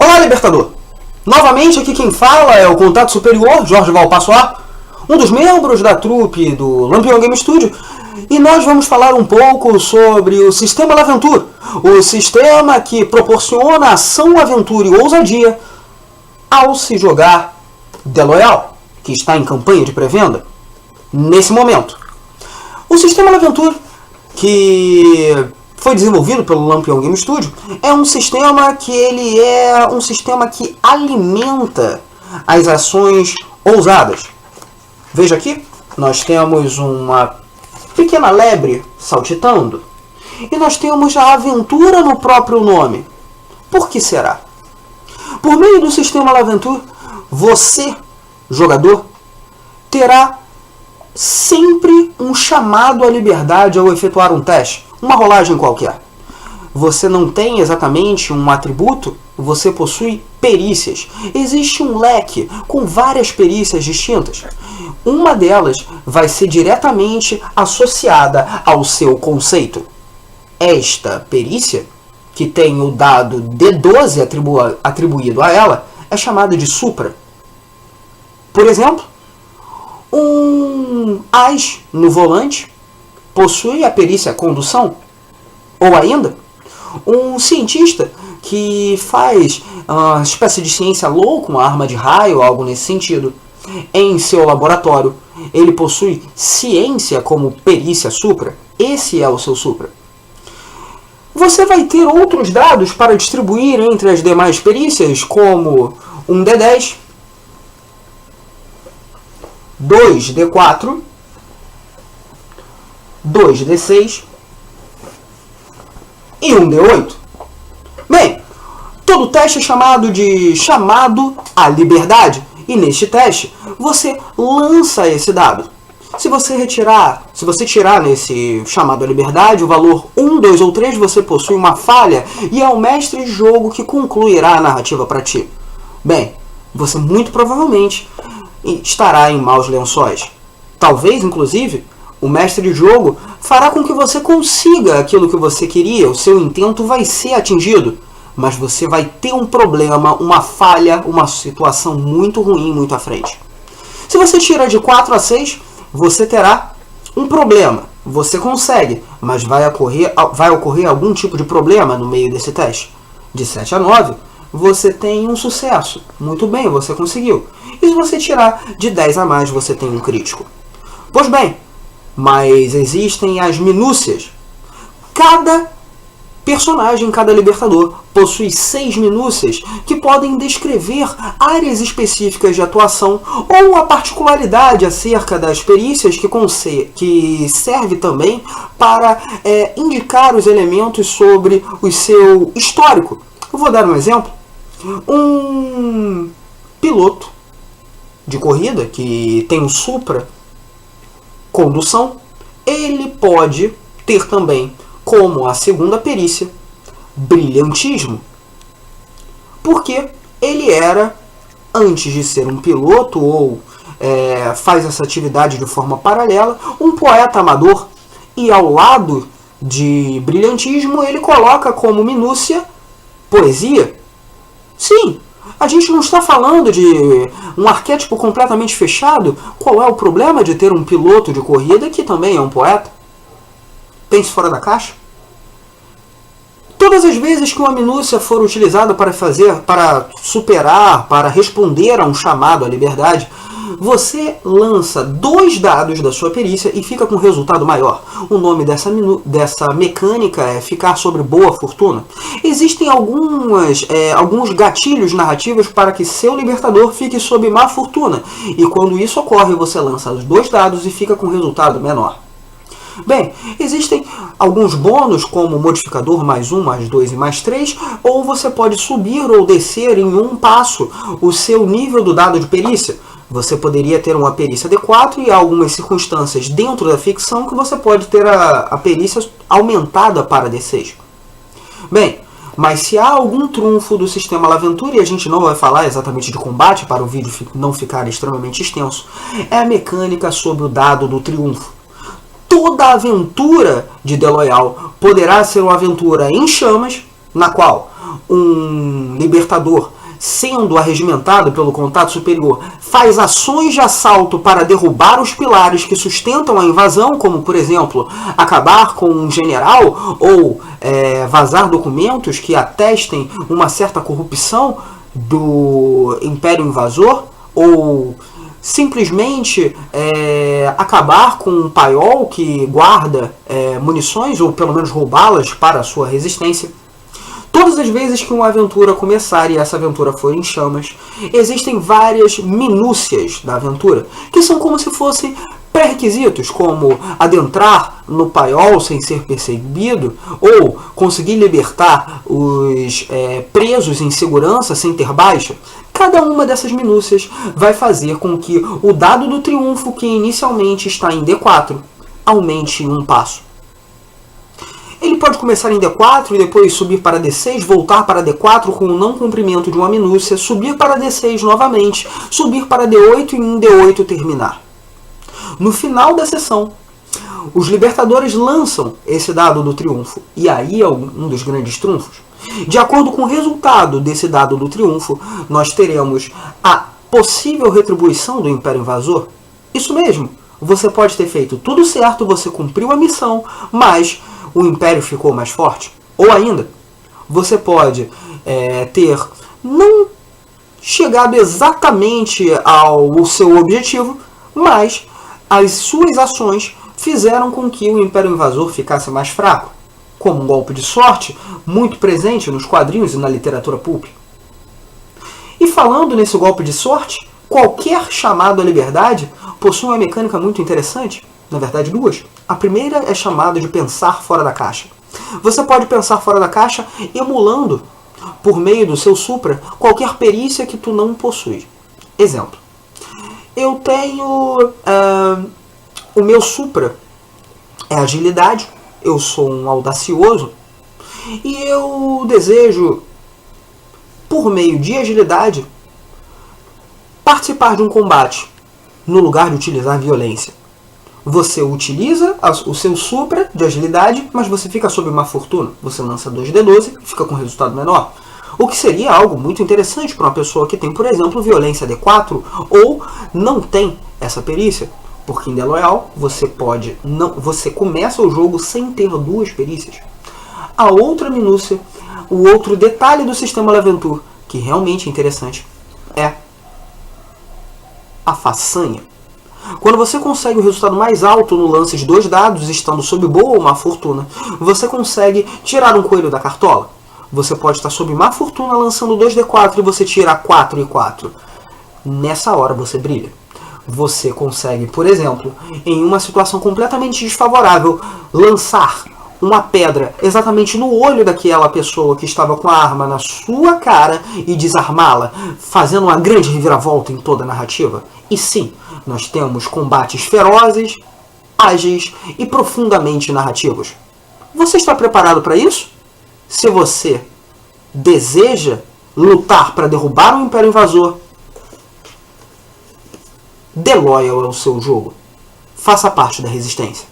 Olá, Libertador! Novamente aqui quem fala é o Contato Superior, Jorge Valpassoar, um dos membros da trupe do Lampião Game Studio, e nós vamos falar um pouco sobre o Sistema L'Aventure, o sistema que proporciona ação, aventura e ousadia ao se jogar The Loyal, que está em campanha de pré-venda nesse momento. O Sistema L'Aventure, que foi desenvolvido pelo Lampião Game Studio, é um sistema que alimenta as ações ousadas. Veja aqui, nós temos uma pequena lebre saltitando e nós temos a aventura no próprio nome. Por que será? Por meio do Sistema L'Aventure, você, jogador, terá sempre um chamado à liberdade ao efetuar um teste, uma rolagem qualquer. Você não tem exatamente um atributo, você possui perícias. Existe um leque com várias perícias distintas. Uma delas vai ser diretamente associada ao seu conceito. Esta perícia, que tem o dado D12 atribuído a ela, é chamada de supra. Por exemplo, um as no volante possui a perícia condução, ou ainda um cientista que faz uma espécie de ciência louca, uma arma de raio, algo nesse sentido, em seu laboratório, ele possui ciência como perícia supra. Esse é o seu supra. Você vai ter outros dados para distribuir entre as demais perícias, como um D10, 2D4, 2D6 e 1D8. Bem, todo teste é chamado à liberdade, e neste teste você lança esse dado. Se você tirar nesse chamado à liberdade o valor 1, 2 ou 3, você possui uma falha e é o mestre de jogo que concluirá a narrativa para ti. Bem, você muito provavelmente estará em maus lençóis. Talvez, inclusive, o mestre de jogo fará com que você consiga aquilo que você queria, o seu intento vai ser atingido, mas você vai ter um problema, uma falha, uma situação muito ruim muito à frente. Se você tira de 4 a 6, você terá um problema. Você consegue, mas vai ocorrer algum tipo de problema no meio desse teste. De 7 a 9, você tem um sucesso. Muito bem, você conseguiu. E se você tirar de 10 a mais, você tem um crítico. Pois bem, mas existem as minúcias. Cada personagem, cada libertador, possui 6 minúcias que podem descrever áreas específicas de atuação ou a particularidade acerca das perícias que serve também para indicar os elementos sobre o seu histórico. Eu vou dar um exemplo. Um piloto de corrida que tem um supra condução, ele pode ter também como a segunda perícia brilhantismo, porque ele era, antes de ser um piloto ou faz essa atividade de forma paralela, um poeta amador, e ao lado de brilhantismo ele coloca como minúcia poesia. Sim, a gente não está falando de um arquétipo completamente fechado. Qual é o problema de ter um piloto de corrida que também é um poeta? Pense fora da caixa. Todas as vezes que uma minúcia for utilizada para superar, para responder a um chamado à liberdade, você lança 2 dados da sua perícia e fica com um resultado maior. O nome dessa mecânica é ficar sobre boa fortuna. Existem alguns gatilhos narrativos para que seu libertador fique sob má fortuna. E quando isso ocorre, você lança os 2 dados e fica com um resultado menor. Bem, existem alguns bônus como modificador mais 1, mais 2 e mais 3, ou você pode subir ou descer em um passo o seu nível do dado de perícia. Você poderia ter uma perícia D4 e algumas circunstâncias dentro da ficção que você pode ter a perícia aumentada para D6. Bem, mas se há algum trunfo do sistema L'Aventure, e a gente não vai falar exatamente de combate para o vídeo não ficar extremamente extenso, é a mecânica sobre o dado do triunfo. Toda aventura de The Loyal poderá ser uma aventura em chamas, na qual um libertador, sendo arregimentado pelo contato superior, faz ações de assalto para derrubar os pilares que sustentam a invasão, como, por exemplo, acabar com um general ou vazar documentos que atestem uma certa corrupção do Império Invasor, ou simplesmente acabar com um paiol que guarda munições, ou pelo menos roubá-las para a sua resistência. Todas as vezes que uma aventura começar e essa aventura for em chamas, existem várias minúcias da aventura, que são como se fossem pré-requisitos, como adentrar no paiol sem ser percebido, ou conseguir libertar os presos em segurança sem ter baixa. Cada uma dessas minúcias vai fazer com que o dado do triunfo, que inicialmente está em D4, aumente um passo. Ele pode começar em D4 e depois subir para D6, voltar para D4 com o não cumprimento de uma minúcia, subir para D6 novamente, subir para D8 e em D8 terminar. No final da sessão, os libertadores lançam esse dado do triunfo, e aí é um dos grandes trunfos. De acordo com o resultado desse dado do triunfo, nós teremos a possível retribuição do Império Invasor. Isso mesmo, você pode ter feito tudo certo, você cumpriu a missão, mas o Império ficou mais forte. Ou ainda, você pode ter não chegado exatamente ao seu objetivo, mas as suas ações fizeram com que o Império Invasor ficasse mais fraco, como um golpe de sorte muito presente nos quadrinhos e na literatura pulp. E falando nesse golpe de sorte, qualquer chamado à liberdade possui uma mecânica muito interessante. Na verdade, duas. A primeira é chamada de pensar fora da caixa. Você pode pensar fora da caixa emulando, por meio do seu supra, qualquer perícia que tu não possui. Exemplo. Eu tenho... o meu supra é agilidade. Eu sou um audacioso. E eu desejo, por meio de agilidade, participar de um combate, no lugar de utilizar violência. Você utiliza o seu supra de agilidade, mas você fica sob uma fortuna. Você lança 2d12 e fica com um resultado menor. O que seria algo muito interessante para uma pessoa que tem, por exemplo, violência D4 ou não tem essa perícia. Porque em Deloyal você começa o jogo sem ter duas perícias. A outra minúcia, o outro detalhe do sistema L'Aventure, que realmente é interessante, é a façanha. Quando você consegue o resultado mais alto no lance de 2 dados, estando sob boa ou má fortuna, você consegue tirar um coelho da cartola. Você pode estar sob má fortuna lançando 2d4 e você tira 4 e 4. Nessa hora você brilha. Você consegue, por exemplo, em uma situação completamente desfavorável, lançar uma pedra exatamente no olho daquela pessoa que estava com a arma na sua cara e desarmá-la, fazendo uma grande reviravolta em toda a narrativa. E sim, nós temos combates ferozes, ágeis e profundamente narrativos. Você está preparado para isso? Se você deseja lutar para derrubar o Império Invasor, Deloyal é o seu jogo. Faça parte da resistência.